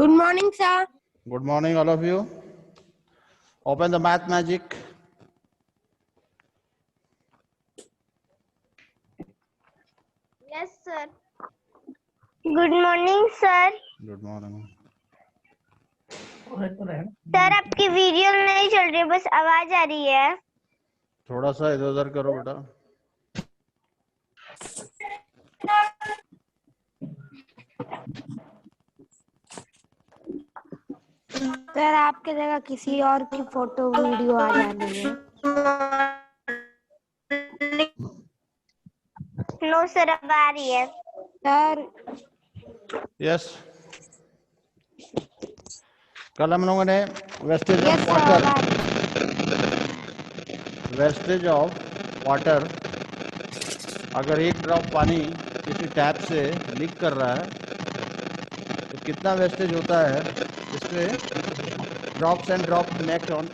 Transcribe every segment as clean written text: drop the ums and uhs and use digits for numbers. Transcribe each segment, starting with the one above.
Good morning, sir. Good morning, all of you. Open the math magic. Yes, sir. Good morning, sir. Good morning. Sir आपकी video नहीं चल रही, बस आवाज आ रही है। थोड़ा सा इधर उधर करो बेटा। सर आपके जगह किसी और की फोटो वीडियो आ जा रही है। नो सर, अब आ रही है। सर यस, कल हम लोगों ने wastage yes of sir, water, अब आ रही है। वेस्टेज ऑफ वाटर, अगर एक ड्रॉप पानी किसी टैप से लीक कर रहा है तो कितना वेस्टेज होता है। इससे drops and drop make on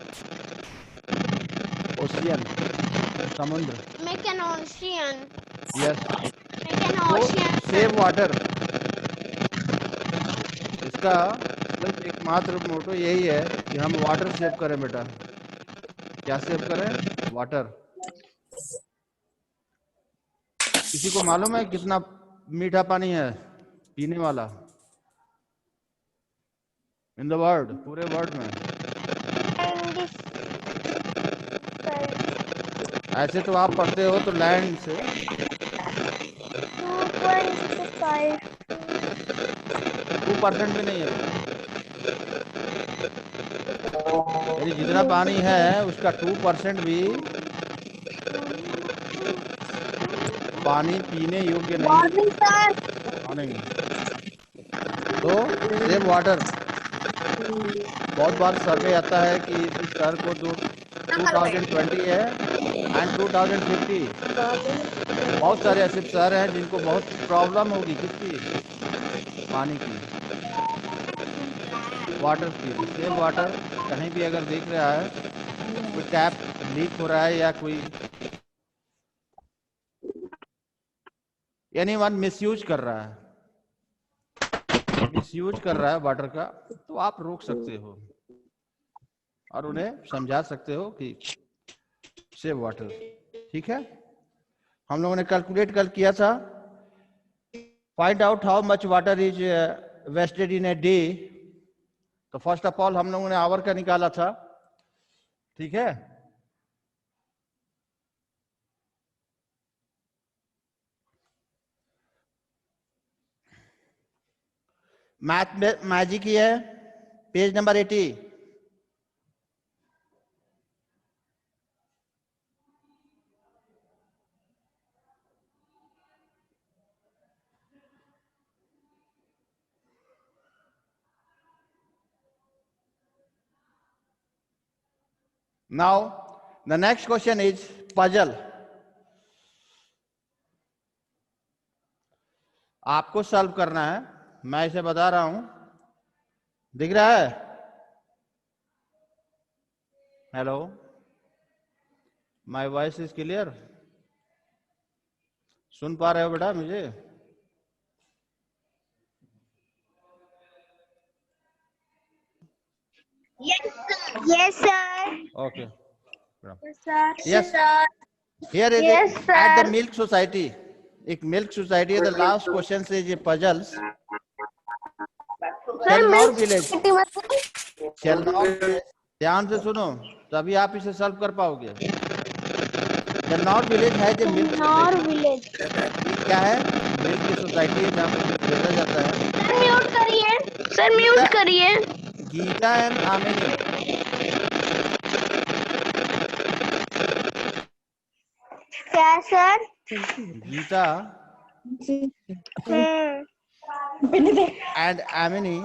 ocean, समुद्र। Make an ocean. Yes, Make an तो ocean. सेव वाटर, इसका मतलब एकमात्र मोटो यही है कि हम वाटर सेव करें बेटा। क्या सेव करें? वाटर। किसी को मालूम है कितना मीठा पानी है पीने वाला इन द वर्ल्ड, पूरे वर्ल्ड में? ऐसे तो आप पढ़ते हो तो लैंड से 2% भी नहीं है, यानी जितना पानी है उसका 2% भी पानी पीने योग्य नहीं। मॉर्निंग। तो सेव वाटर, बहुत बार सर्वे आता है कि इस सर को 2020 है एंड 2050, बहुत सारे ऐसे शहर हैं जिनको बहुत प्रॉब्लम होगी किसकी? पानी की, वाटर की। सेव वाटर कहीं भी अगर देख रहा है कोई टैप लीक हो रहा है या कोई एनीवन मिसयूज कर रहा है, मिसयूज कर रहा है वाटर का, तो आप रोक सकते हो और उन्हें समझा सकते हो कि सेव वाटर। ठीक है, हम लोगों ने कैलकुलेट कल किया था, find out how much water is wasted in a day. तो फर्स्ट ऑफ ऑल हम लोगों ने आवर का निकाला था। ठीक है, मैथ मैजिक ही है, page number 80। Now the next question is puzzle. आपको सॉल्व करना है, मैं इसे बता रहा हूं, दिख रहा है? Hello, my voice is clear? सुन पा रहे हो बेटा मुझे? Yes, sir. Okay. Yes, sir. Yes. Here is Yes, at the sir. milk society. एक मिल्क सोसाइटी है। The last question says ये puzzles. शेलनौर विलेज, शेलनौर विलेज, ध्यान से सुनो तभी आप इसे सॉल्व कर पाओगे। शेलनौर विलेज है जो मिल्क विलेज। क्या है? मिल्क की सोसाइटी है जहाँ पर बेचा जाता है। सर म्यूट करिए, सर म्यूट करिए। गीता एंड आमिनी, क्या sir? Geeta and Amini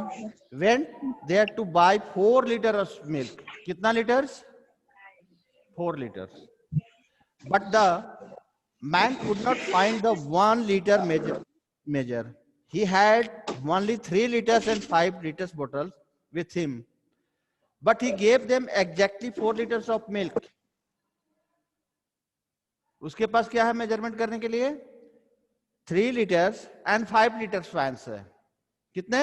went there to buy 4 liters of milk. कितना liters? 4 liters. But the man could not find the 1 liter measure. He had only 3 liters and 5 liters bottles with him. But he gave them exactly 4 liters of milk. उसके पास क्या है measurement करने के लिए? 3 liters and 5 liters fans है। कितने?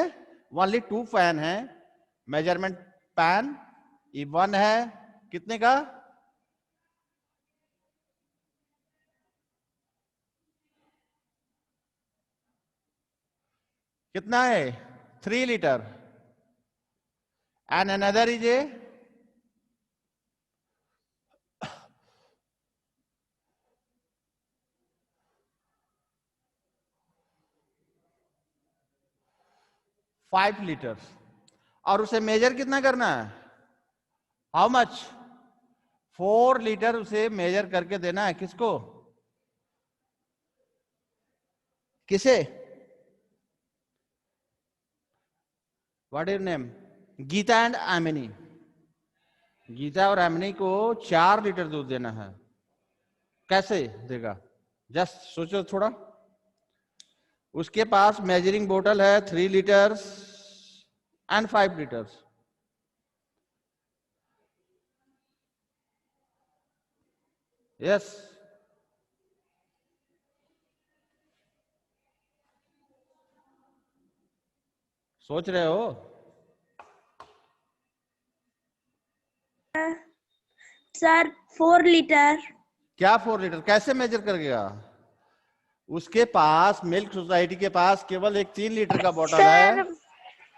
Only 2 fan है, measurement pan E1 है, कितने का? कितना है? 3 litre. And another is a 5 litre. और उसे मेजर कितना करना है? How much? 4 लीटर उसे मेजर करके देना है। किसको? किसे? What is name? Geeta and एमिनी। गीता और एमिनी को 4 लीटर दूध देना है। कैसे देगा? जस्ट सोचो थोड़ा। उसके पास मेजरिंग बोतल है 3 लीटर्स एंड 5 लीटर्स। यस, सोच रहे हो? Sir 4 litre. क्या 4 लीटर? कैसे मेजर करेगा? उसके पास मिल्क सोसाइटी के पास केवल एक 3 लीटर का बोतल सर है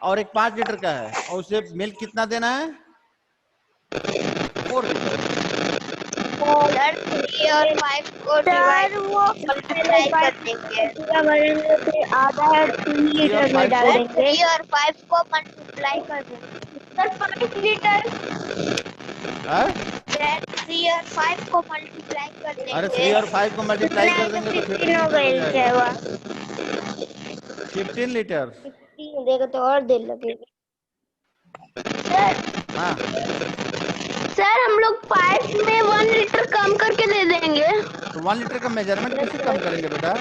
और एक 5 लीटर का है, और उसे मिल्क कितना देना है? 4 लीटर। सर 3 और 5 को डिवाइड मल्टीप्लाई कर देंगे। पूरा भरेंगे फिर आधा 3 3 और लीटर में 5 डाल को? देंगे। 3 और 5 को मल्टीप्लाई कर देंगे। Sir 5 litre. है? 3 और 5 को मल्टीप्लाई कर देंगे। अरे 3 और 5 को मल्टीप्लाई कर देंगे तो 15 हो लीटर हो गई जाएगा। 15 लीटर। 15 देगा तो और देर लगेगी। हाँ, सर हम लोग पाइप में 1 लीटर कम करके दे देंगे। तो 1 लीटर का मेजरमेंट कैसे कम करेंगे बेटा?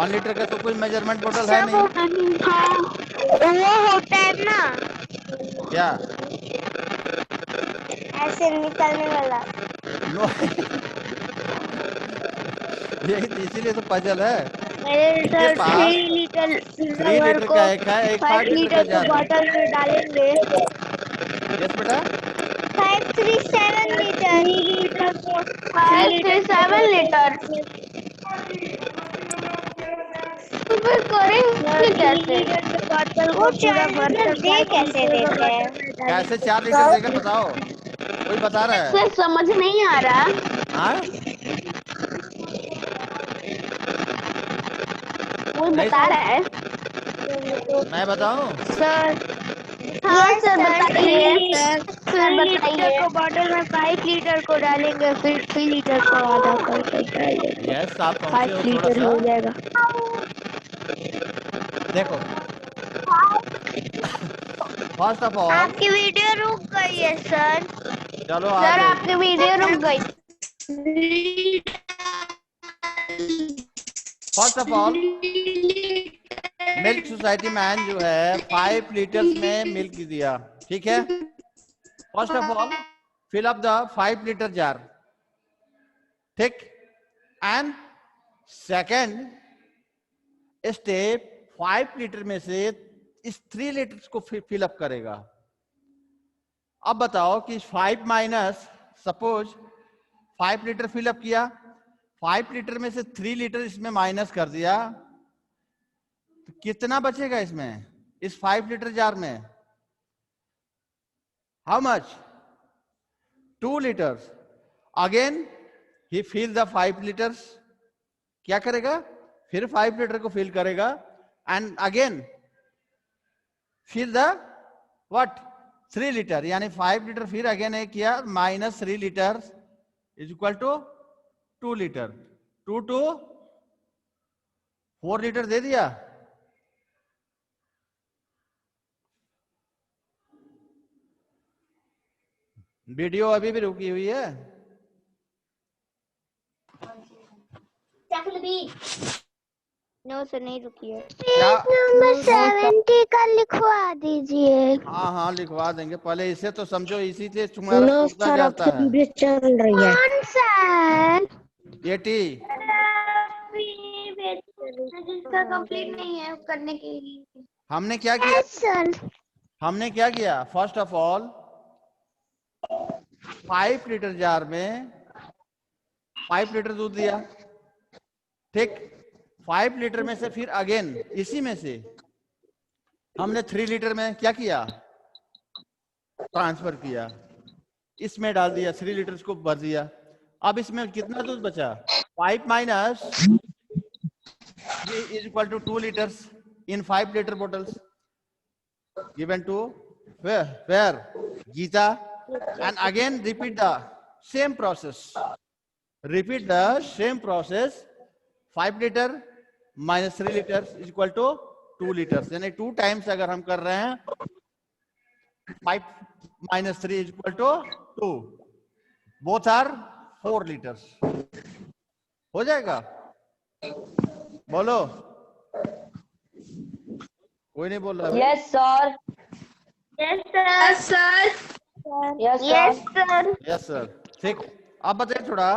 1 लीटर का तो कोई मेजरमेंट बोतल है नहीं। हाँ वो होता है ना क्या? ऐसे निकलने वाला। नो यही तो, इसीलिए तो पजल है। मेरे उसके सर पास 3 लीटर 3 लीटर को का एक है, एक 5 5 लीटर का लीटर को जार है। बॉटल में डालेंगे। यस बेटा। 5 3 7 लीटर। 3 लीटर को 5 से 7 लीटर। तो फिर करेंगे कैसे? बॉटल वो को पूरा 4 भर लीटर कर दे 5 कैसे लीटर का देते हैं? बॉटल में कैसे डालेंगे। 4 लीटर देगा बताओ? कोई बता रहा है? सर समझ नहीं आ रहा। हाँ, वो नहीं बता रहा है। मैं बताऊं? सर हाँ Yes, सर sir. बताइए। Sir. सर बताइए को बॉटल में 5 लीटर को डालेंगे, फिर 3 लीटर को आधा करके डालेंगे। यस, आप पहुंचे 5 हो थोड़ा लीटर सा। हो जाएगा। देखो, फर्स्ट ऑफ ऑल, आपकी वीडियो रुक गई है सर। चलो आ सर जाएगी। आपकी वीडियो रुक गई। First of all, milk society man जो है 5 लीटर्स में मिल्क दिया, ठीक है। First of all, fill up the 5 litre jar, ठीक। एंड सेकेंड स्टेप, 5 लीटर में से इस 3 लीटर को फिल अप करेगा। अब बताओ कि 5 minus, suppose 5 litre fill up किया, 5 लीटर में से 3 लीटर इसमें माइनस कर दिया, तो कितना बचेगा इसमें, इस 5 लीटर जार में? How much? 2 लीटर्स। अगेन ही फिल द 5 लीटर्स। क्या करेगा? फिर 5 लीटर को फिल करेगा and again fill the what? 3 litre, यानी 5 लीटर फिर अगेन है किया, minus 3 litre is equal to 2 litre. 2 to 4 litre दे दिया। वीडियो अभी भी रुकी हुई है। नो सर नहीं रुकी है। क्या? नंबर 70 का लिखवा दीजिए। हाँ हाँ लिखवा देंगे, पहले इसे तो समझो, इसी से तुम्हारा नो टूटता सर जाता आपकी है। वीडियो चल रही है। कौन सा है? 80। रजिस्टर कंप्लीट नहीं है करने के लिए। हमने क्या किया? Yes, sir. हमने क्या किया? First of all 5 litre jar में 5 लीटर दूध दिया, ठीक। 5 लीटर में से फिर अगेन इसी में से हमने 3 लीटर में क्या किया? ट्रांसफर किया, इसमें डाल दिया, 3 लीटर को भर दिया। अब इसमें कितना दूध बचा? 5 minus 3 is equal to 2 litres in 5 litre bottles given to where Geeta, and again repeat the same process. Repeat the same process. 5 litre minus 3 liters is equal to 2 liters. यानी 2 times अगर हम कर रहे हैं 5 minus 3 is equal to 2. Both are 4 liters. हो जाएगा? बोलो, कोई नहीं बोल रहा है। Yes, sir. Yes, sir. Yes, sir. Yes, sir. Yes sir, ठीक। आप बताइए थोड़ा,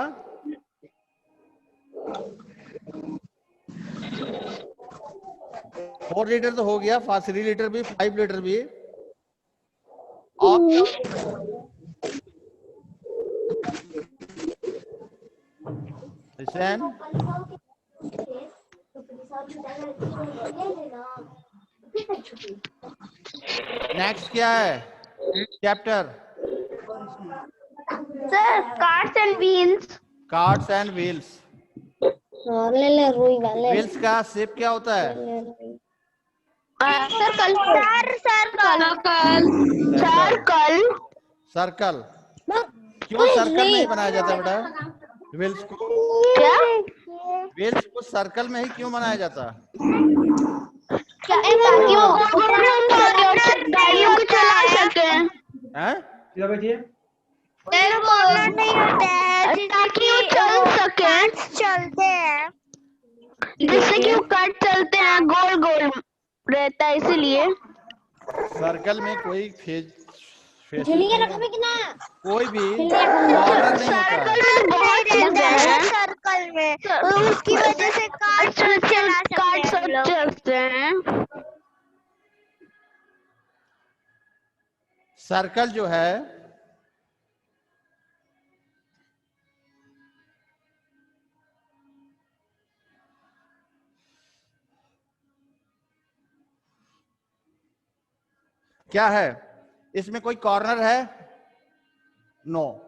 फोर लीटर तो हो गया, 3 लीटर भी, 5 लीटर भी, और लिसन, नेक्स्ट क्या है chapter? Sir, carts and wheels. Carts and wheels. ले ले रुई वाले। व्हील्स का शेप क्या होता है? Circle. Circle. सर्कल। क्यों सर्कल नहीं बनाया जाता बेटा? व्हील्स को, क्या? व्हील्स को सर्कल में ही क्यों बनाया जाता? गाड़ियों को चला सके, हैं? नहीं होता है ताकि वो चल सके, चलते हैं। जिससे कि वो कट चलते हैं, गोल गोल रहता है, इसीलिए। सर्कल में कोई फेज झुलिया रखा भी कि ना? कोई भी कॉर्नर नहीं होता सर्कल है। में बहुत चीजें हैं, सर्कल में, तो उसकी वजह से कार काट सकते हैं। सर्कल जो है क्या है? इसमें कोई कॉर्नर है? नो।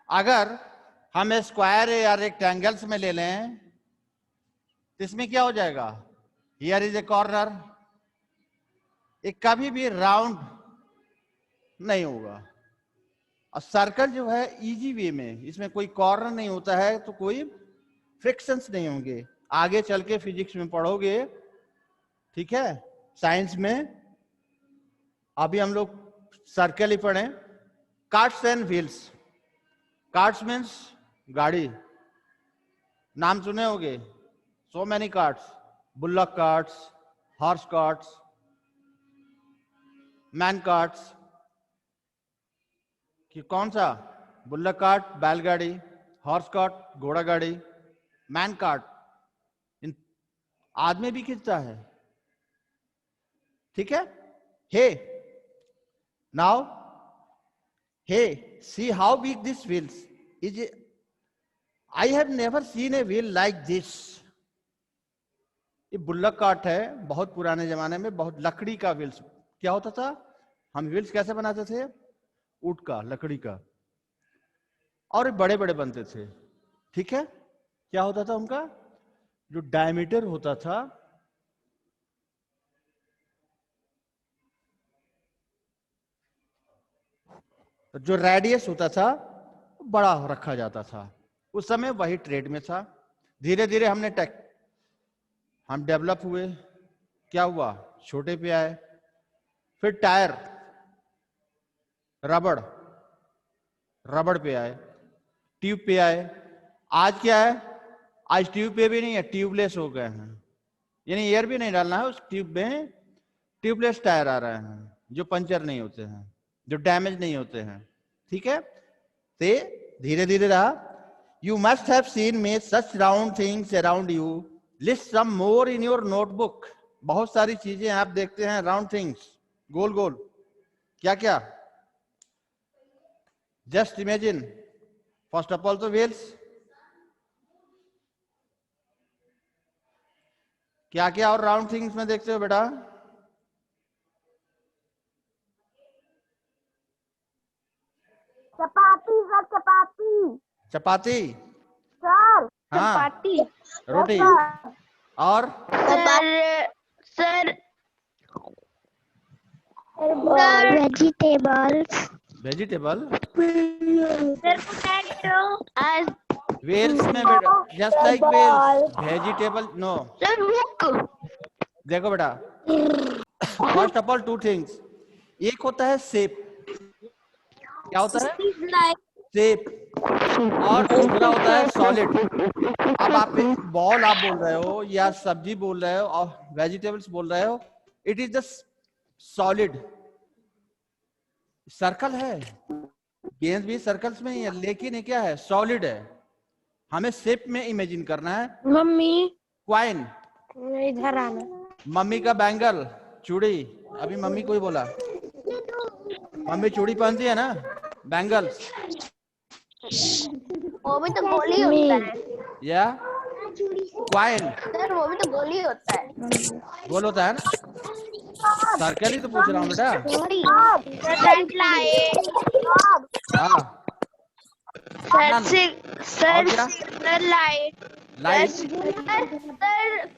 अगर हम स्क्वायर या रेक्टेंगल्स में ले लें तो इसमें क्या हो जाएगा? Here is a corner. एक कभी भी राउंड नहीं होगा। और सर्कल जो है इजी वे में, इसमें कोई कॉर्नर नहीं होता है, तो कोई फ्रिक्शंस नहीं होंगे। आगे चल के फिजिक्स में पढ़ोगे, ठीक है, साइंस में। अभी हम लोग सर्कल ही पढ़े। Carts and wheels. Carts means गाड़ी, नाम सुने होंगे, so many carts, bullock carts, horse carts, man carts. कि कौन सा? बुल्लक कार्ट बैलगाड़ी, हॉर्स कार्ट घोड़ा गाड़ी, मैन कार्ट इन आदमी भी खींचता है, ठीक है। Hey now, hey see how big this wheels is. I have never seen a wheel like this. ये बुल्लक कार्ट है, बहुत पुराने जमाने में, बहुत लकड़ी का व्हील्स। क्या होता था? हम व्हील्स कैसे बनाते थे? ऊट का, लकड़ी का, और बड़े बड़े बनते थे, ठीक है। क्या होता था उनका? जो डायमीटर होता था, जो रेडियस होता था, बड़ा रखा जाता था। उस समय वही ट्रेड में था। धीरे धीरे हम डेवलप हुए। क्या हुआ? छोटे पे आए, फिर टायर, रबड़ पे आए, ट्यूब पे आए। आज क्या है? आज ट्यूब पे भी नहीं है, ट्यूबलेस हो गए हैं। यानी एयर भी नहीं डालना है उस ट्यूब में, ट्यूबलेस टायर आ रहे हैं, जो पंचर नहीं होते हैं, जो डैमेज नहीं होते हैं, ठीक है। ते धीरे धीरे रहा। You must have seen many such round things around you. List some more in your notebook. बहुत सारी चीजें आप देखते हैं, राउंड थिंग्स, गोल गोल, क्या क्या, just imagine. First of all तो व्हील्स, क्या क्या और राउंड थिंग्स में देखते हो बेटा? चपाती सर, चपाती चपाती, सर, हाँ, चपाती रोटी, और sir vegetables vegetable. Sir potato. Wheels में बेटा, just like wheels, vegetable no. Sir hook. देखो बेटा, first of all two things, एक होता है शेप, क्या होता है? शेप, और दूसरा होता है सॉलिड। अब आप बॉल आप बोल रहे हो या सब्जी बोल रहे हो और वेजिटेबल्स बोल रहे हो, it is the solid. Circle है, गेंद भी सर्कल्स में ही है, लेकिन ये क्या है? सॉलिड है। हमें शेप में इमेजिन करना है। मम्मी क्वाइन, इधर आना। मम्मी का बैंगल, चूड़ी, अभी मम्मी को ही बोला, मम्मी चूड़ी पहनती है ना, बैंगल्स, वो भी तो गोल ही होता है या क्वाइन सर, वो भी तो गोल ही होता है। गोल होता है ना, सर्कल ही तो पूछ रहा हूँ बेटा। हाँ, और क्या? Light, light, sir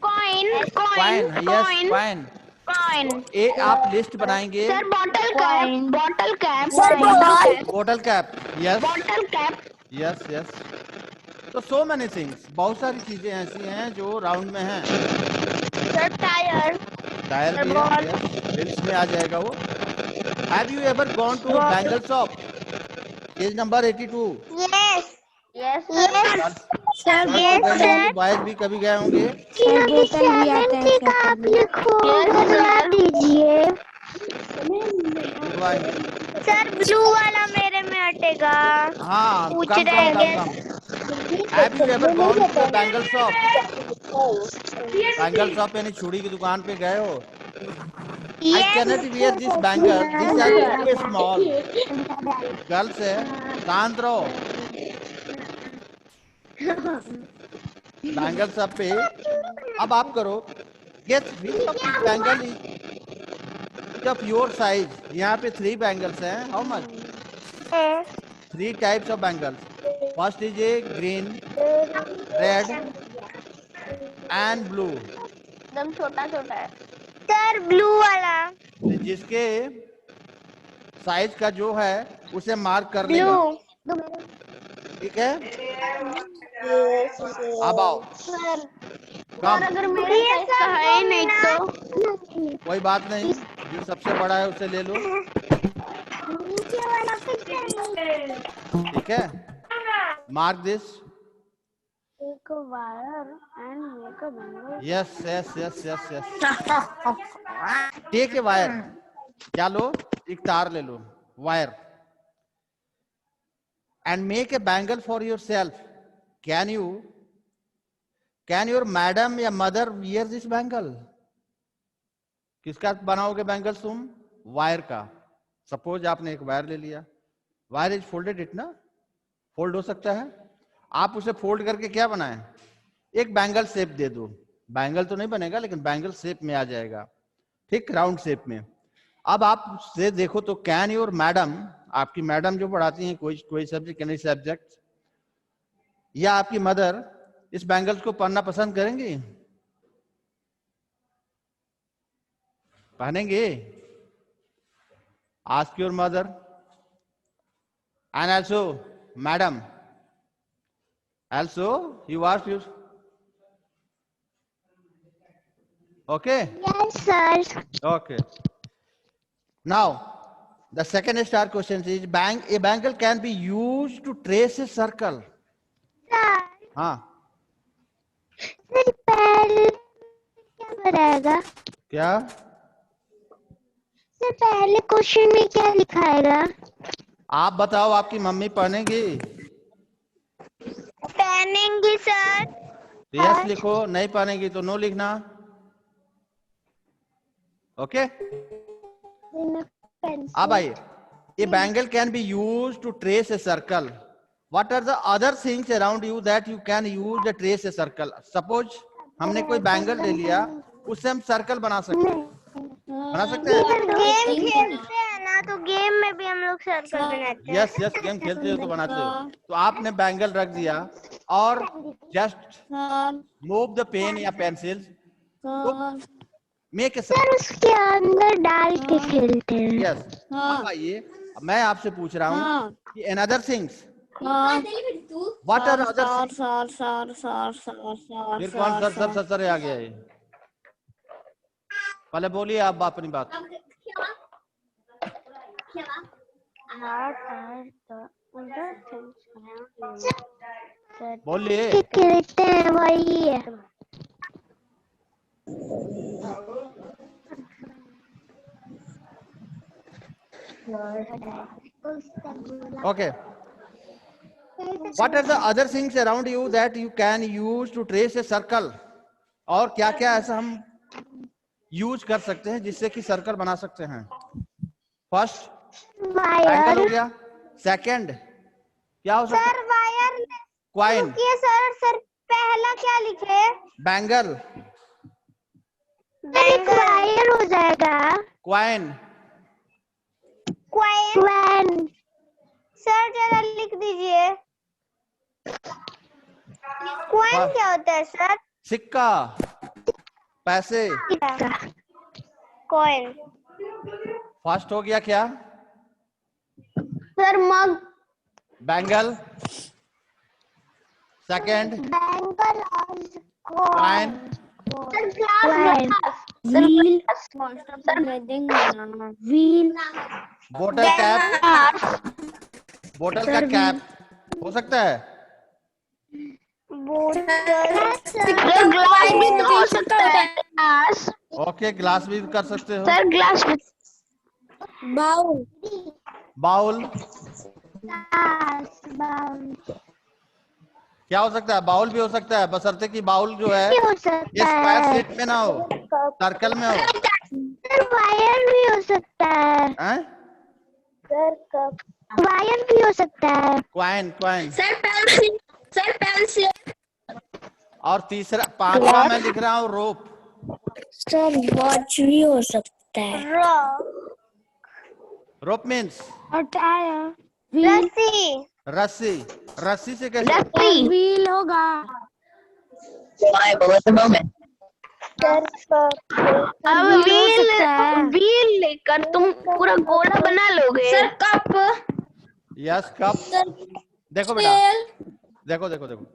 coin, coin, yes coin. Coin. ए आप लिस्ट बनाएंगे, sir bottle cap, bottle cap, बोतल cap, yes bottle cap. Yes yes. तो सो मेनी थिंग्स, बहुत सारी चीजें ऐसी हैं जो राउंड में हैं। सर टायर, टायर भी है, यस, व्हील्स में आ जाएगा वो। Have you ever gone to bangle shop? Page number 82। Yes yes sir, sir boys भी कभी गए होंगे। बोतल भी आता है बना दीजिए। सर ब्लू वाला मेरे में हटेगा। हाँ, पूछ कम रहे कम हैं कम कम। Have you ever gone to bangle shop? Bangle shop यानी चूड़ी की दुकान पे गए हो? I cannot wear this bangle. These are too small. Girls है, शांत रहो। बैंगल शॉप पे अब आप करो, guess which of these bangle is of your size? यहाँ पे 3 बैंगल्स हैं. How much? 3 types of bangles. First is a green, red and blue. एकदम छोटा छोटा है सर, ब्लू वाला। जिसके साइज का जो है उसे मार्क कर लेगा, ठीक है? अब आओ, सर कम, अगर मेरे साइज का है ही नहीं तो कोई बात नहीं, जो सबसे बड़ा है उसे ले लो, ठीक है? मार्क दिस, एक wire and make a bangle. Yes yes yes yes yes. Take a wire, क्या लो? एक तार ले लो, wire, and make a bangle for yourself. Can your madam या मदर वियर दिस बैंगल? किसका बनाओगे बैंगल्स तुम? वायर का। सपोज आपने एक वायर ले लिया, वायर इज फोल्डेड, इट ना फोल्ड हो सकता है, आप उसे फोल्ड करके क्या बनाएं? एक बैंगल शेप दे दो। बैंगल तो नहीं बनेगा लेकिन बैंगल शेप में आ जाएगा, ठीक, राउंड शेप में। अब आप से देखो तो कैन योर मैडम, आपकी मैडम जो पढ़ाती हैं कोई सब्जेक्ट, एनी सब्जेक्ट, या आपकी मदर इस बैंगल्स को पहनना पसंद करेंगी? पहनेंगे? Ask your mother and also madam, also you ask your, okay? Yes, sir. Okay. Now, the second star question is a bangle can be used to trace a circle. Sir, हाँ, sir पहले क्या बनाएगा? क्या? Sir पहले question में क्या लिखाएगा? आप बताओ, आपकी मम्मी पहनेगी? पहनेंगी सर। तो यस लिखो, नहीं पहनेगी तो नो लिखना। ओके, अब आइए, a bangle can be used to trace a circle. What are the other things around you that you can use to trace a circle? Suppose हमने कोई बैंगल ले लिया, उससे हम सर्कल बना सकते हैं, बना सकते हैं? गेम खेलते हैं ना, तो गेम में भी हम लोग सर्कल बनाते हैं। यस यस, गेम खेलते हो तो बनाते हो। तो आपने बैंगल रख दिया और जस्ट मूव द पेन या पेंसिल, मेक ए सर उसके अंदर डाल के खेलते हैं। यस। अब आइए, मैं आपसे पूछ रहा हूँ कि another things, what are other? फिर कौन सर सर आ गया है? पहले बोलिए आप अपनी बात। बोलिए। खेलते हैं वही है। Okay. What are the other things around you that you can use to trace a circle? और क्या क्या ऐसा हम यूज कर सकते हैं जिससे कि सर्कल बना सकते हैं? फर्स्ट बैंगल हो गया, सेकंड क्या हो सकता है? Sir wire, coin. रुकिए सर, सर पहला क्या लिखे? बैंगल, वायर हो जाएगा। Coin, coin. सर जरा लिख दीजिए, क्वाइन क्या होता है सर? सिक्का, पैसे। कॉइन। फर्स्ट हो गया क्या? Sir mug. Bangle, second bangle, coin, wheel, wheel, बोतल कैप, बोतल का कैप हो सकता है? ग्लास भी तो हो सकता है। ग्लास। ओके, ग्लास भी कर सकते हो। Sir glass. बाउल, बाउल क्या हो सकता है? बाउल भी हो सकता है, बशर्ते कि बाउल जो है हो ये सकता स्क्वायर है। शेप में ना हो, सर्कल में हो। सर वायर भी हो सकता है। हैं? वायर भी हो सकता है। Coin, coin. Sir pencil. Sir pencil. और तीसरा, पांचवा मैं लिख रहा हूँ रोप। सर वॉच भी हो सकता है। रोप मीन्स और टायर, रस्सी। रस्सी। रस्सी से कैसे? रस्सी। व्हील होगा। अब व्हील लेकर तुम पूरा गोला बना लोगे। Sir cup. Yes, cup. देखो बेटा, देखो देखो देखो,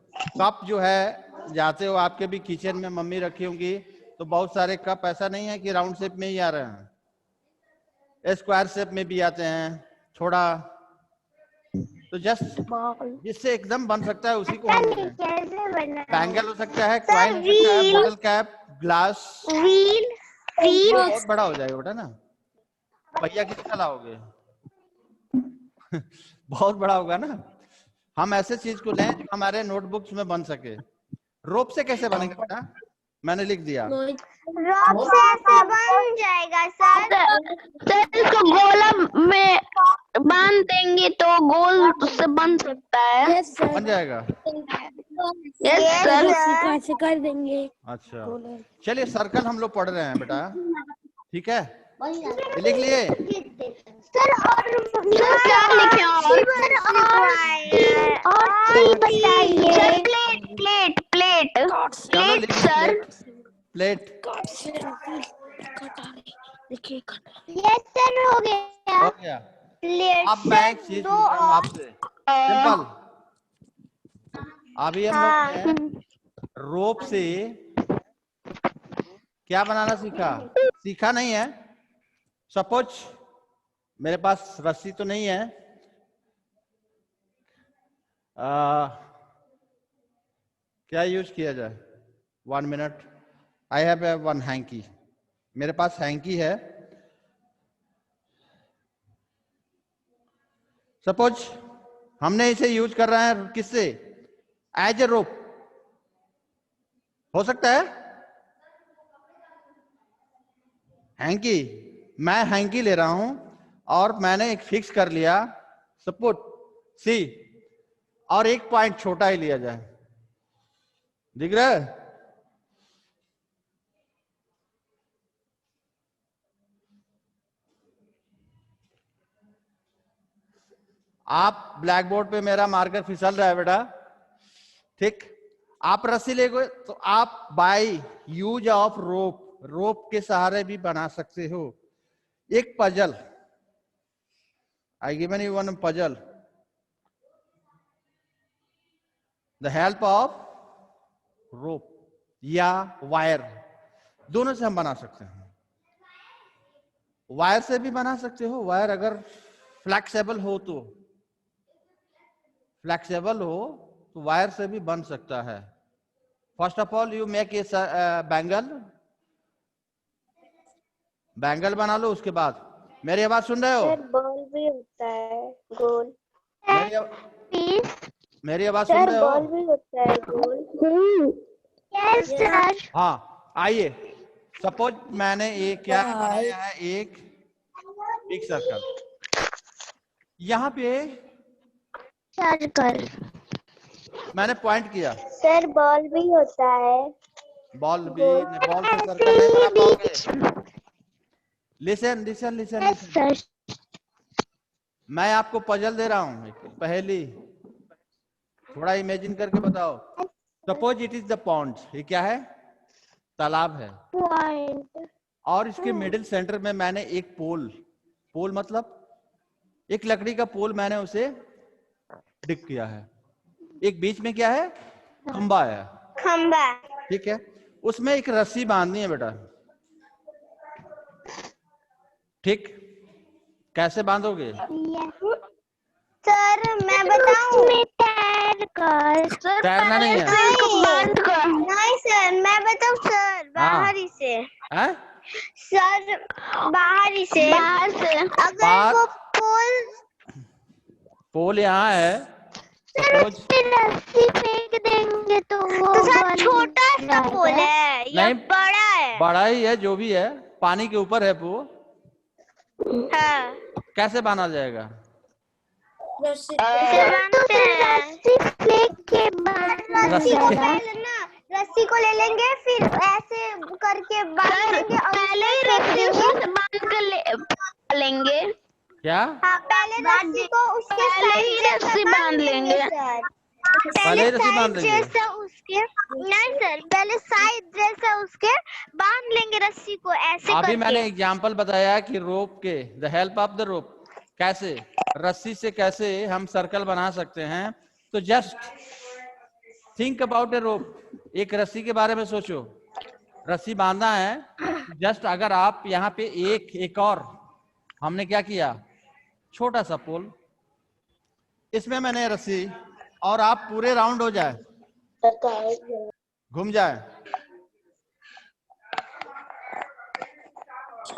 कप जो है, जाते हो आपके भी किचन में मम्मी रखी होंगी, तो बहुत सारे कप ऐसा नहीं है कि राउंड शेप में ही आ रहे हैं, स्क्वायर शेप में भी आते हैं, थोड़ा। तो जस्ट जिससे एकदम बन सकता है उसी को हम बोलते हैं। बैंगल हो सकता है, क्वाइन हो सकता है, बोतल कैप, ग्लास। व्हील। बहुत बड़ा हो जाएगा बेटा ना, भैया कितना लाओगे? बहुत बड़ा होगा ना। हम ऐसे चीज को लें जो हमारे नोटबुक्स में बन सके। रोप से कैसे बनेगा बेटा? मैंने लिख दिया। रॉप से ऐसे बन जाएगा सर। सर इसको गोला में बांध देंगे तो गोल से बन सकता है। यस सर, बन जाएगा। Yes sir. कैसे कर देंगे। अच्छा, चलिए, सर्कल हम लोग पढ़ रहे हैं बेटा, ठीक है? ये लिख लिए? सर और क्या लिखे? और बताइए। प्लेट प्लेट प्लेट चलो plate sir. Plate. Yes sir, हो गया। हो गया। प्लेट। अब मैं एक चीज पूछ रहा हूँ आपसे, सिंपल। अभी हम लोग ने रोप से क्या बनाना सीखा? सीखा नहीं है। सपोज मेरे पास रस्सी तो नहीं है, क्या यूज किया जाए? 1 minute. I have a one hanky. मेरे पास हैंकी है। सपोज हमने इसे यूज कर रहे हैं किससे? एज ए रोप। हो सकता है? हैंकी, मैं हैंकी ले रहा हूं और मैंने एक फिक्स कर लिया, सपोज सी, और एक पॉइंट छोटा ही लिया जाए, दिख रहा है? आप ब्लैक बोर्ड पे मेरा मार्कर फिसल रहा है बेटा, ठीक? आप रस्सी ले गए तो आप बाय यूज ऑफ रोप, रोप के सहारे भी बना सकते हो एक puzzle. I given you one puzzle, the help of rope या वायर, दोनों से हम बना सकते हैं। वायर से भी बना सकते हो, वायर अगर फ्लेक्सिबल हो तो, फ्लेक्सिबल हो तो वायर से भी बन सकता है। First of all you make a bangle, bangle बना लो। उसके बाद मेरी आवाज सुन रहे हो? सर बॉल भी होता है गोल। मेरी आवाज सुन रहे हो? बॉल भी होता है गोल। Yes sir. हाँ, आइए, सपोज मैंने एक क्या बनाया है, एक बिग सर्कल, यहाँ पे सर्कल मैंने पॉइंट किया। सर बॉल भी होता है। बॉल भी, बॉल से सर्कल नहीं बना पाओगे। लिसन लिसन लिसन, सर मैं आपको पजल दे रहा हूँ पहली, थोड़ा इमेजिन करके बताओ। Suppose it is the pond, ये क्या है? तालाब है। पॉइंट, और इसके मिडिल सेंटर में मैंने एक पोल, पोल मतलब एक लकड़ी का पोल, मैंने उसे डिक किया है। एक बीच में क्या है? खंबा है, खंबा, ठीक है? उसमें एक रस्सी बांधनी है बेटा, ठीक? कैसे बांधोगे? सर मैं बताऊं? तैर कर। तैरना नहीं है। नहीं सर मैं बताऊं सर, बाहर ही से। हैं? सर बाहर ही से, बाहर से। अगर वो पोल, पोल यहाँ है, सपोज रस्सी फेंक देंगे तो वो सर छोटा सा पोल है या नहीं, बड़ा है? बड़ा ही है, जो भी है, पानी के ऊपर है वो। हाँ। कैसे बांधा जाएगा? रस्सी फेंक के बाद रस्सी को पहले ना, रस्सी को ले लेंगे, फिर ऐसे करके बांध लेंगे और पहले ही रस्सी से बांध कर लेंगे। क्या? हाँ, पहले रस्सी को उसके पहले ही रस्सी बांध लेंगे। पहले रस्सी बांध लेंगे। जैसा उसके, नहीं सर पहले साइड जैसा उसके बांध लेंगे रस्सी को ऐसे अभी करके। मैंने एग्जांपल बताया कि रोप के, the help of the rope, कैसे रस्सी से कैसे हम सर्कल बना सकते हैं। तो जस्ट थिंक अबाउट ए रोप, एक रस्सी के बारे में सोचो, रस्सी बांधना है। जस्ट अगर आप यहाँ पे एक और हमने क्या किया, छोटा सा पोल, इसमें मैंने रस्सी, और आप पूरे राउंड हो जाए, घूम जाए,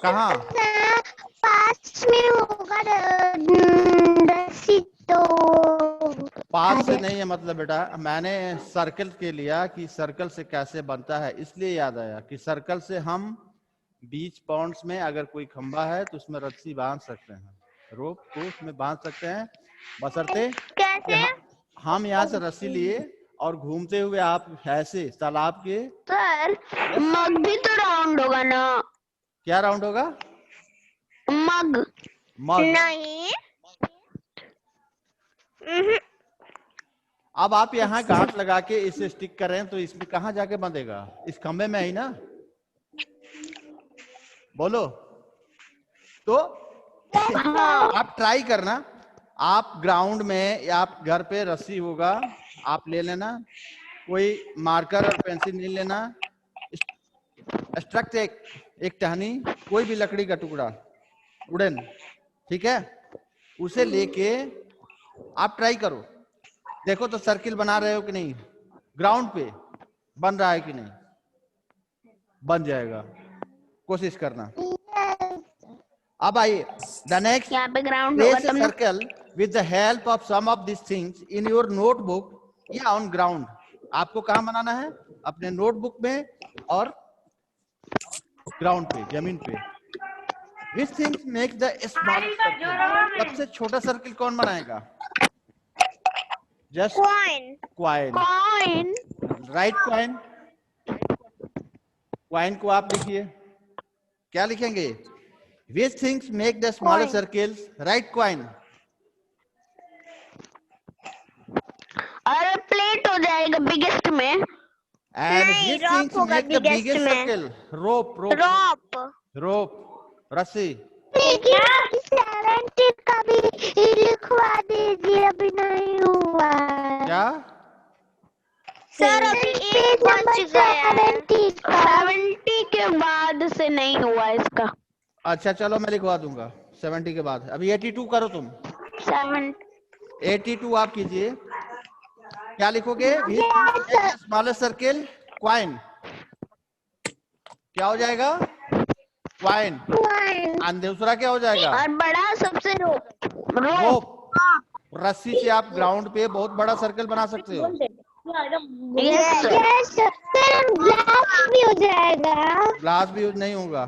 कहाँ? पास में होगा रस्सी तो। पास से नहीं है मतलब बेटा, मैंने सर्कल के लिया कि सर्कल से कैसे बनता है, इसलिए याद आया कि सर्कल से हम बीच पॉन्ड्स में अगर कोई खंबा है तो उसमें रस्सी बांध सकते हैं, रोप को उसमें बांध सकते हैं, बशर्ते कैसे? हम यहाँ से रस्सी लिए और घूमते हुए आप ऐसे तालाब के। सर मग भी तो राउंड होगा ना? क्या राउंड होगा? मग। मग नहीं। अब आप यहाँ गांठ लगा के इसे स्टिक करें तो इसमें कहाँ जाके बंधेगा? इस खंबे में ही ना, बोलो तो। आप ट्राई करना, आप ग्राउंड में या आप घर पे रस्सी होगा, आप ले लेना, कोई मार्कर और पेंसिल नहीं लेना, स्ट्रक्ट एक टहनी, कोई भी लकड़ी का टुकड़ा, वुडन, ठीक है, उसे लेके आप ट्राई करो, देखो तो सर्किल बना रहे हो कि नहीं, ग्राउंड पे बन रहा है कि नहीं, बन जाएगा, कोशिश करना। अब आइए, द नेक्स्ट, यहाँ पे ग्राउंड place होगा a circle with the help of some of these things in your notebook या on ground। आपको कहाँ बनाना है? अपने नोटबुक में और ग्राउंड पे, जमीन पे। Which things make the smallest circle? सबसे छोटा सर्किल कौन बनाएगा? Just Coin. coin. Coin Right coin. Coin को आप लिखिए. क्या लिखेंगे? Which things make the smaller circles? Right coin. और प्लेट हो जाएगा बिगेस्ट में. And नहीं, which rope things होगा make the biggest biggest में. circle? Rope. Rope. रस्सी. लेकिन 70 का भी लिखवा दीजिए, अभी नहीं हुआ. क्या? सर अभी एक बच गया है. 70 के बाद से नहीं हुआ इसका. अच्छा चलो मैं लिखवा दूंगा 70 के बाद. अभी 82 करो तुम. 82 आप कीजिए. क्या लिखोगे? Smallest circle coin. क्या हो जाएगा? क्वाइन. और दूसरा क्या हो जाएगा? और बड़ा सबसे रोप. रोप. रस्सी से आप ग्राउंड पे बहुत बड़ा सर्कल बना सकते हो. यस ग्लास भी हो जाएगा. ग्लास भी यूज नहीं होगा.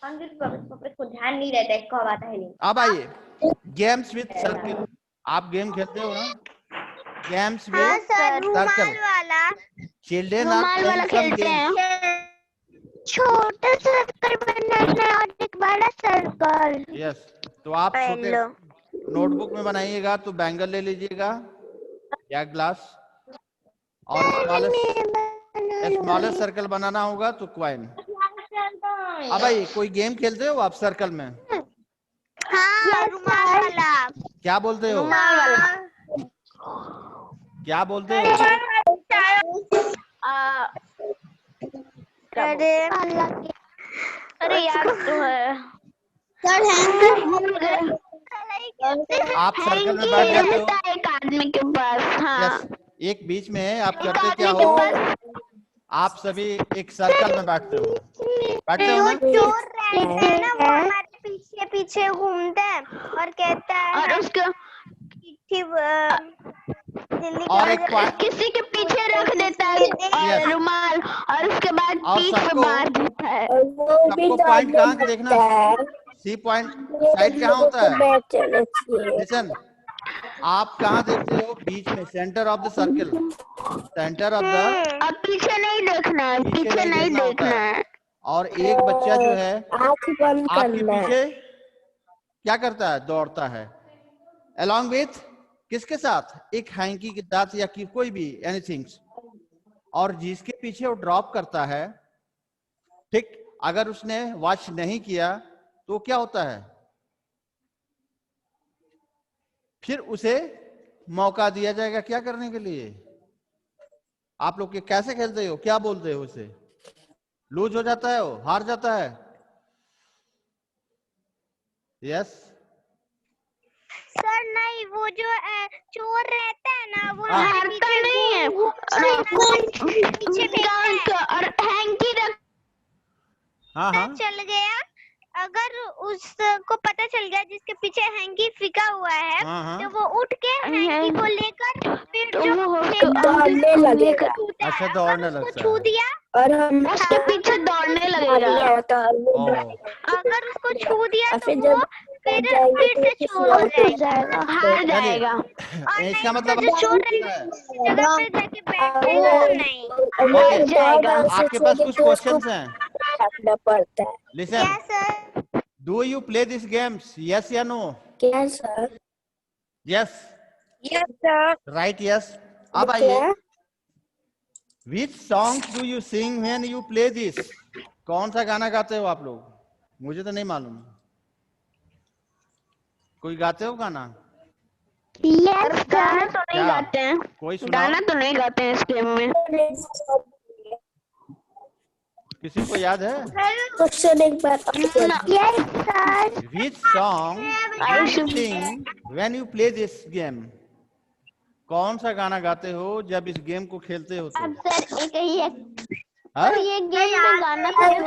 को ध्यान नहीं रहता है, कब आता है नहीं. अब आइए गेम्स विद सर्किल. आप गेम खेलते हो ना? गेम्स हाँ विद सर, रुमाल सर्कल. वाला. चिल्ड्रेन रुमाल वाला खेलते हैं. छोटा सर्कल बनाना और एक बड़ा सर्कल. यस. तो आप छोटे नोटबुक में बनाइएगा तो बैंगल ले लीजिएगा या ग्लास. और स्मॉलेस्ट सर्कल बनाना होगा तो क्वाइन. अब भाई कोई गेम खेलते हो आप सर्कल में? हाँ, रुमाल वाला. क्या बोलते हो? रुमाल वाला. क्या बोलते हो? अरे यार तो है. आप सर्कल में बैठ जाते हो. एक आदमी के पास. हाँ. यस. एक बीच में आप करते क्या हो? आप सभी एक सर्कल में बैठते हो ना? चोर रहते हैं ना, वो हमारे पीछे पीछे घूमते हैं और कहता है और उसको और एक किसी के पीछे रख देता है रुमाल और उसके बाद पीठ पे मार देता है. सबको पॉइंट कहाँ के देखना? सी पॉइंट साइड कहाँ होता है? लिसन. आप कहाँ देखते हो? बीच में, centre of the circle. Centre of the. और पीछे नहीं देखना है. पीछे नहीं देखना है. और एक बच्चा जो है आपके पीछे क्या करता है? दौड़ता है. along with किसके साथ? एक हैंकी के साथ या कि कोई भी एनीथिंग. और जिसके पीछे वो ड्रॉप करता है, ठीक, अगर उसने वॉच नहीं किया तो क्या होता है? फिर उसे मौका दिया जाएगा क्या करने के लिए? आप लोग कैसे खेलते हो? क्या बोलते हो उसे? लूज हो जाता है, वो हार जाता है. यस. सर नहीं, वो जो चोर रहता है ना, वो हारता नहीं है. पीछे और हैंकी रख. हाँ. चल गया. अगर उसको पता चल गया जिसके पीछे हैंकी फिका हुआ है, तो वो उठ के हैंकी को लेकर फिर जो दौड़ने लगेगा. अच्छा, दौड़ने लगता है. छू दिया और हम उसके पीछे दौड़ने लगेगा. अगर उसको छू दिया तो वो फिर से चोर हो जाएगा, हार जाएगा. इसका मतलब जो चोर जगह पे जाके बैठेगा तो नहीं. हार जाएगा. आपके पास कुछ क्वेश्चंस हैं. पड़ता है. लिसन. क्या sir? Do you play this games? Yes या नो? क्या sir? Yes. Yes sir. Right. Yes. अब आइए. Which songs do you sing when you play this? कौन सा गाना गाते हो आप लोग? मुझे तो नहीं मालूम. कोई गाते हो गाना? यस गाना तो नहीं गाते हैं. कोई सुनाओ. गाना तो नहीं गाते हैं इस गेम में. किसी को याद है? क्वेश्चन एक बार. Yes sir. Which song do you sing when you play this game? कौन सा गाना गाते हो जब इस गेम को खेलते हो? अब सर एक ही है. हाँ? ये गेम में गाना तो नहीं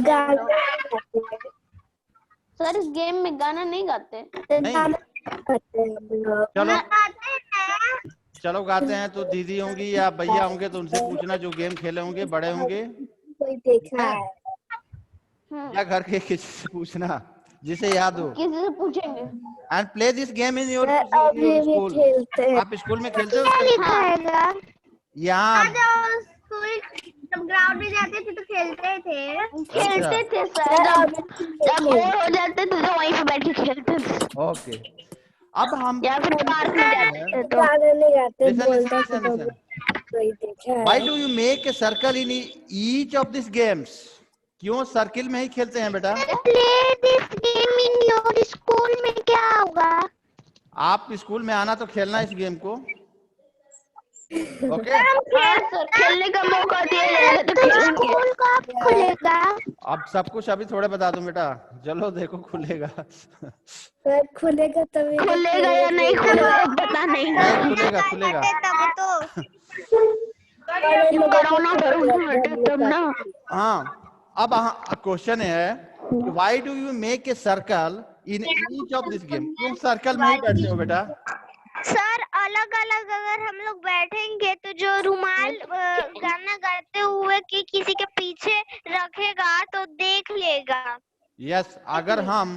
गाते. सर इस गेम में गाना नहीं गाते. नहीं. चलो गाते हैं तो दीदी होंगी या भैया होंगे तो उनसे पूछना जो गेम खेले होंगे, बड़े होंगे. कोई देखा है. या घर के किसी से पूछना जिसे याद हो, किसी से पूछेंगे। And play this game in your अभी भी स्कूल। खेलते हैं। आप स्कूल में खेलते हो? लिखाएगा यहाँ स्कूल जब ग्राउंड में जाते थे तो खेलते थे सर, जब बोर हो जाते थे तो वहीं पे बैठ के खेलते थे, ओके। अब हम या फिर पार्क में जाते थे तो। गाने नहीं गाते, Listen, बोलता listen, था listen, तो वही देखा है। Why do you make a circle in each of these games? क्यों सर्किल में ही खेलते हैं बेटा? Play this game in your school में क्या होगा? आप स्कूल में आना तो खेलना इस गेम को, ओके? हाँ सर, खेलने का मौका दिया जाएगा तो खेलेंगे। स्कूल कब खुलेगा? अब सब कुछ अभी थोड़े बता दूं बेटा, चलो देखो खुलेगा। सर खुलेगा तभी तो खुलेगा या नहीं खुलेगा पता नहीं। खुलेगा खुलेगा। तब तो कोरोना हटे तब ना। हाँ, अब क्वेश्चन है, why do you make a circle in each of this game? क्यों सर्कल में ही बैठते हो बेटा? सर अलग अलग अगर हम लोग बैठेंगे तो जो रुमाल गाना गाते हुए कि किसी के पीछे रखेगा तो देख लेगा। यस, अगर हम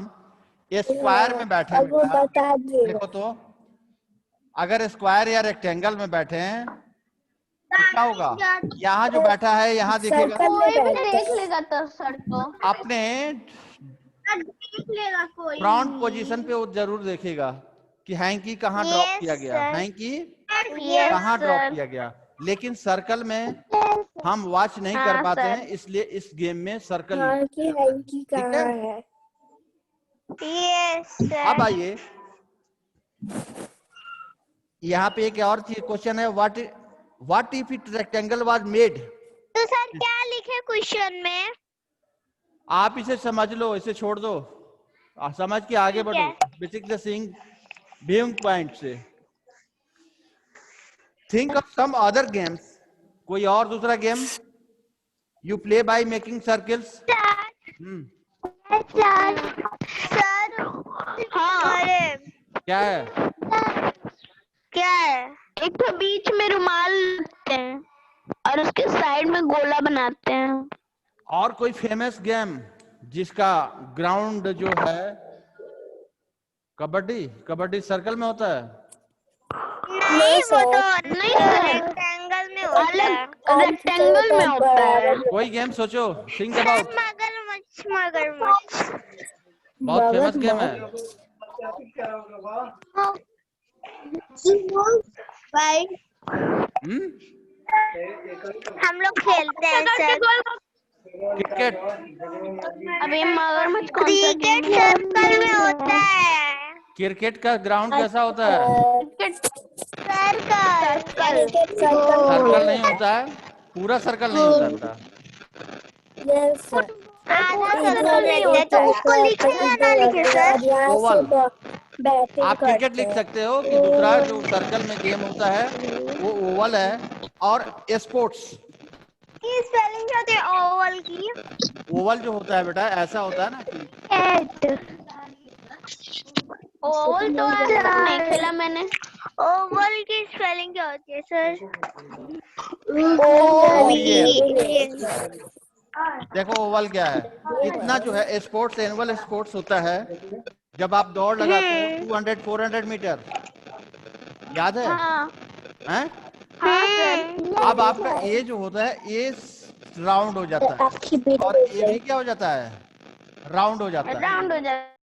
स्क्वायर में बैठे अब वो बेटा, बता दे। देखो तो अगर स्क्वायर या रेक्टेंगल में बैठे हैं तो क्या होगा? यहाँ जो बैठा है यहाँ दिखेगा, सर्कल में बैठते देख लेगा तो सर तो। अपने देख लेगा कोई। फ्रंट पोजीशन पे वो जरूर देखेगा कि हैंकी कहाँ ड्रॉप किया गया, हैंकी कहाँ ड्रॉप किया गया। लेकिन सर्कल में हम वॉच नहीं कर पाते हैं, इसलिए इस गेम में सर्कल। हाँ कि हैंकी कहाँ है। Yes sir. अब आइए, यहाँ पे एक और चीज क्वेश्चन है, what if it rectangle was made? तो सर क्या लिखे क्वेश्चन में? आप इसे समझ लो, इसे छोड़ दो, समझ के आगे बढ़ो। बेसिकली सिंग व्यूइंग पॉइंट से think of some other games. कोई और दूसरा game you play by making circles. Sir हाँ, अरे क्या है? क्या है? एक तो बीच में रुमाल रखते हैं और उसके साइड में गोला बनाते हैं। और कोई फेमस गेम जिसका ग्राउंड जो है कबड्डी? कबड्डी सर्कल में होता है? नहीं वो तो नहीं सर, रेक्टेंगल में होता है। रेक्टेंगल में होता है। कोई गेम सोचो, थिंक अबाउट। मगरमच्छ मगरमच्छ बहुत फेमस गेम है। हम लोग खेलते हैं सर क्रिकेट। अभी मगरमच्छ कौन सा क्रिकेट सर्कल में होता है। क्रिकेट का ग्राउंड कैसा होता है? सर्कल सर्कल नहीं होता है, पूरा सर्कल नहीं होता बेटा। Yes sir. आधा सर्कल नहीं होता है तो उसको लिखे या ना लिखे सर? ओवल। बैटिंग आप क्रिकेट लिख सकते हो कि दूसरा जो सर्कल में गेम होता है वो ओवल है। और स्पोर्ट्स की स्पेलिंग क्या होती है ओवल की? ओवल जो होता है बेटा ऐसा होता है ना कि ओवल तो आज तक नहीं खेला मैंने। ओवल की स्पेलिंग क्या होती है सर? देखो ओवल क्या है, इतना जो है स्पोर्ट्स, एनुअल स्पोर्ट्स होता है जब आप दौड़ लगाते हो 200-400 मीटर, याद है? हाँ हैं? हाँ सर। अब आपका ए जो होता है ए राउंड हो जाता है और ए भी क्या हो जाता है? राउंड हो जाता है। राउंड हो जाता है।